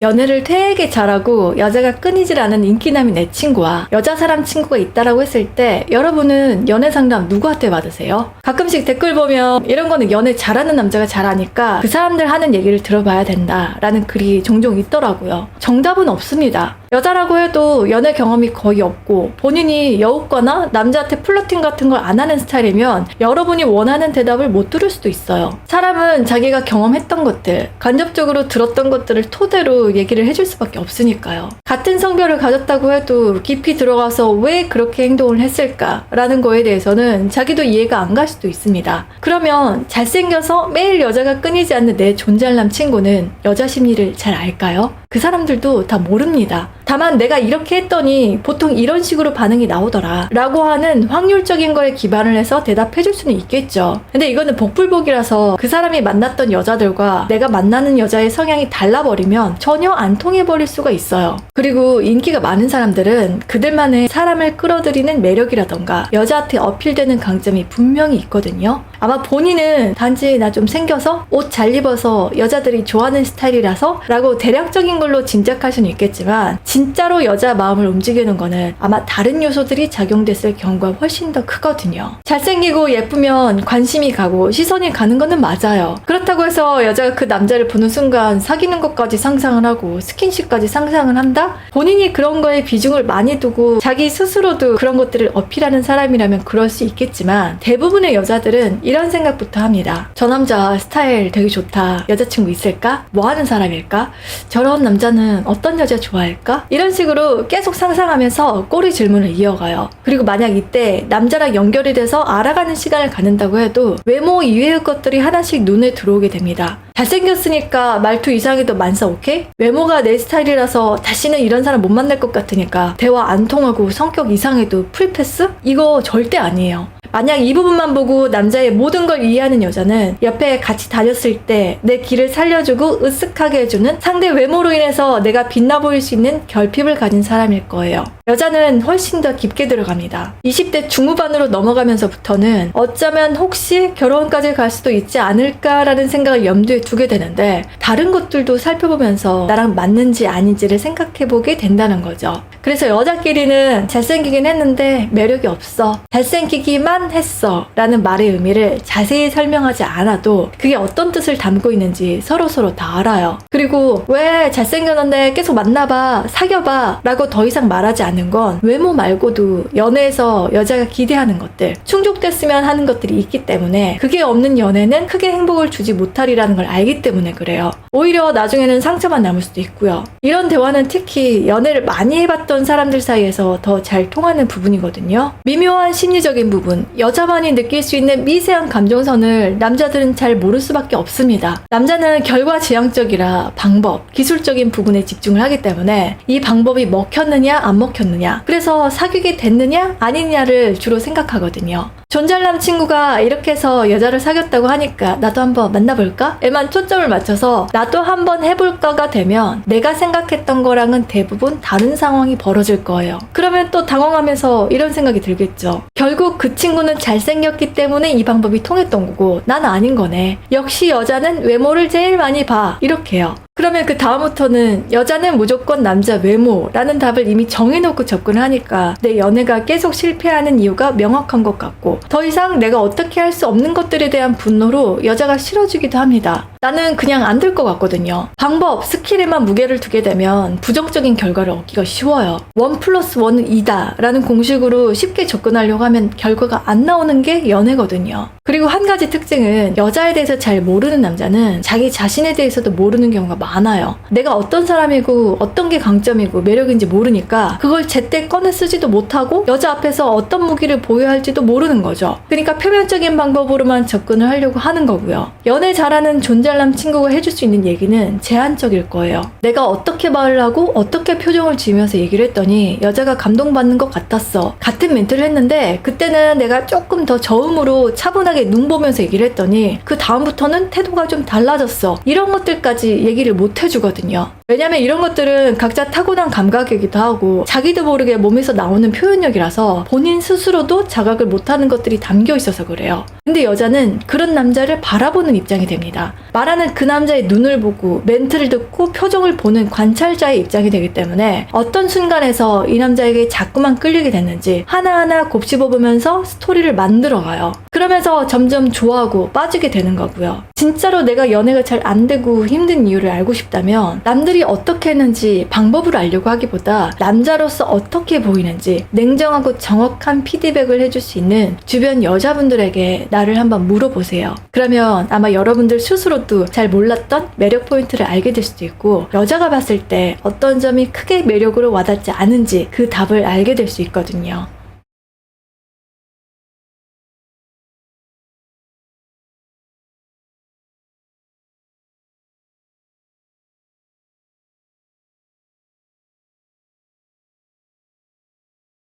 연애를 되게 잘하고 여자가 끊이질 않은 인기남이 내 친구와 여자 사람 친구가 있다라고 했을 때 여러분은 연애 상담 누구한테 받으세요? 가끔씩 댓글 보면 이런 거는 연애 잘하는 남자가 잘하니까 그 사람들 하는 얘기를 들어봐야 된다라는 글이 종종 있더라고요. 정답은 없습니다. 여자라고 해도 연애 경험이 거의 없고 본인이 여우거나 남자한테 플러팅 같은 걸 안 하는 스타일이면 여러분이 원하는 대답을 못 들을 수도 있어요. 사람은 자기가 경험했던 것들, 간접적으로 들었던 것들을 토대로 얘기를 해줄 수밖에 없으니까요. 같은 성별을 가졌다고 해도 깊이 들어가서 왜 그렇게 행동을 했을까라는 거에 대해서는 자기도 이해가 안 갈 수도 있습니다. 그러면 잘생겨서 매일 여자가 끊이지 않는 내 존잘남 친구는 여자 심리를 잘 알까요? 그 사람들도 다 모릅니다. 다만 내가 이렇게 했더니 보통 이런 식으로 반응이 나오더라 라고 하는 확률적인 거에 기반을 해서 대답해 줄 수는 있겠죠. 근데 이거는 복불복이라서 그 사람이 만났던 여자들과 내가 만나는 여자의 성향이 달라버리면 전혀 안 통해버릴 수가 있어요. 그리고 인기가 많은 사람들은 그들만의 사람을 끌어들이는 매력이라던가 여자한테 어필되는 강점이 분명히 있거든요. 아마 본인은 단지 나 좀 생겨서 옷 잘 입어서 여자들이 좋아하는 스타일이라서 라고 대략적인 걸로 짐작할 수는 있겠지만 진짜로 여자 마음을 움직이는 거는 아마 다른 요소들이 작용됐을 경우가 훨씬 더 크거든요. 잘생기고 예쁘면 관심이 가고 시선이 가는 거는 맞아요. 그렇다고 해서 여자가 그 남자를 보는 순간 사귀는 것까지 상상을 하고 스킨십까지 상상을 한다? 본인이 그런 거에 비중을 많이 두고 자기 스스로도 그런 것들을 어필하는 사람이라면 그럴 수 있겠지만 대부분의 여자들은 이런 생각부터 합니다. 저 남자 스타일 되게 좋다. 여자친구 있을까? 뭐 하는 사람일까? 저런 남자는 어떤 여자 좋아할까? 이런 식으로 계속 상상하면서 꼬리 질문을 이어가요. 그리고 만약 이때 남자랑 연결이 돼서 알아가는 시간을 갖는다고 해도 외모 이외의 것들이 하나씩 눈에 들어오게 됩니다. 잘생겼으니까 말투 이상해도 만사 오케이? 외모가 내 스타일이라서 다시는 이런 사람 못 만날 것 같으니까 대화 안 통하고 성격 이상해도 프리패스? 이거 절대 아니에요. 만약 이 부분만 보고 남자의 모든 걸 이해하는 여자는 옆에 같이 다녔을 때 내 길을 살려주고 으쓱하게 해주는 상대 외모로 인해서 내가 빛나 보일 수 있는 결핍을 가진 사람일 거예요. 여자는 훨씬 더 깊게 들어갑니다. 20대 중후반으로 넘어가면서부터는 어쩌면 혹시 결혼까지 갈 수도 있지 않을까라는 생각을 염두에 두게 되는데 다른 것들도 살펴보면서 나랑 맞는지 아닌지를 생각해보게 된다는 거죠. 그래서 여자끼리는 잘생기긴 했는데 매력이 없어. 잘생기기만 했어. 라는 말의 의미를 자세히 설명하지 않아도 그게 어떤 뜻을 담고 있는지 서로서로 다 알아요. 그리고 왜 잘생겼는데 계속 만나봐, 사귀어봐 라고 더 이상 말하지 않는 건 외모 말고도 연애에서 여자가 기대하는 것들, 충족됐으면 하는 것들이 있기 때문에 그게 없는 연애는 크게 행복을 주지 못하리라는 걸 알기 때문에 그래요. 오히려 나중에는 상처만 남을 수도 있고요. 이런 대화는 특히 연애를 많이 해봤던 사람들 사이에서 더 잘 통하는 부분이거든요. 미묘한 심리적인 부분, 여자만이 느낄 수 있는 미세한 감정선을 남자들은 잘 모를 수밖에 없습니다. 남자는 결과지향적이라 방법, 기술적인 부분에 집중을 하기 때문에 이 방법이 먹혔느냐 안 먹혔느냐, 그래서 사귀게 됐느냐 아니냐를 주로 생각하거든요. 존잘남 친구가 이렇게 해서 여자를 사귀었다고 하니까 나도 한번 만나볼까? 에만 초점을 맞춰서 나도 한번 해볼까가 되면 내가 생각했던 거랑은 대부분 다른 상황이 벌어질 거예요. 그러면 또 당황하면서 이런 생각이 들겠죠. 결국 그 친구는 잘생겼기 때문에 이 방법이 통했던 거고 난 아닌 거네. 역시 여자는 외모를 제일 많이 봐. 이렇게요. 그러면 그 다음부터는 여자는 무조건 남자 외모라는 답을 이미 정해놓고 접근을 하니까 내 연애가 계속 실패하는 이유가 명확한 것 같고 더 이상 내가 어떻게 할 수 없는 것들에 대한 분노로 여자가 싫어지기도 합니다. 나는 그냥 안 될 것 같거든요. 방법, 스킬에만 무게를 두게 되면 부정적인 결과를 얻기가 쉬워요. 1+1은 2다 라는 공식으로 쉽게 접근하려고 하면 결과가 안 나오는 게 연애거든요. 그리고 한 가지 특징은 여자에 대해서 잘 모르는 남자는 자기 자신에 대해서도 모르는 경우가 많아요. 내가 어떤 사람이고 어떤 게 강점이고 매력인지 모르니까 그걸 제때 꺼내 쓰지도 못하고 여자 앞에서 어떤 무기를 보여야 할지도 모르는 거죠. 그러니까 표면적인 방법으로만 접근을 하려고 하는 거고요. 연애 잘하는 존잘남 친구가 해줄 수 있는 얘기는 제한적일 거예요. 내가 어떻게 말을 하고 어떻게 표정을 지으면서 얘기를 했더니 여자가 감동받는 것 같았어. 같은 멘트를 했는데 그때는 내가 조금 더 저음으로 차분하게 눈 보면서 얘기를 했더니 그 다음부터는 태도가 좀 달라졌어. 이런 것들까지 얘기를 못 해주거든요. 왜냐면 이런 것들은 각자 타고난 감각이기도 하고 자기도 모르게 몸에서 나오는 표현력이라서 본인 스스로도 자각을 못하는 것들이 담겨 있어서 그래요. 근데 여자는 그런 남자를 바라보는 입장이 됩니다. 말하는 그 남자의 눈을 보고 멘트를 듣고 표정을 보는 관찰자의 입장이 되기 때문에 어떤 순간에서 이 남자에게 자꾸만 끌리게 됐는지 하나하나 곱씹어보면서 스토리를 만들어가요. 그러면서 점점 좋아하고 빠지게 되는 거고요. 진짜로 내가 연애가 잘 안 되고 힘든 이유를 알고 싶다면 남들이 어떻게 했는지 방법을 알려고 하기보다 남자로서 어떻게 보이는지 냉정하고 정확한 피드백을 해줄 수 있는 주변 여자분들에게 나를 한번 물어보세요. 그러면 아마 여러분들 스스로도 잘 몰랐던 매력 포인트를 알게 될 수도 있고 여자가 봤을 때 어떤 점이 크게 매력으로 와닿지 않은지 그 답을 알게 될 수 있거든요.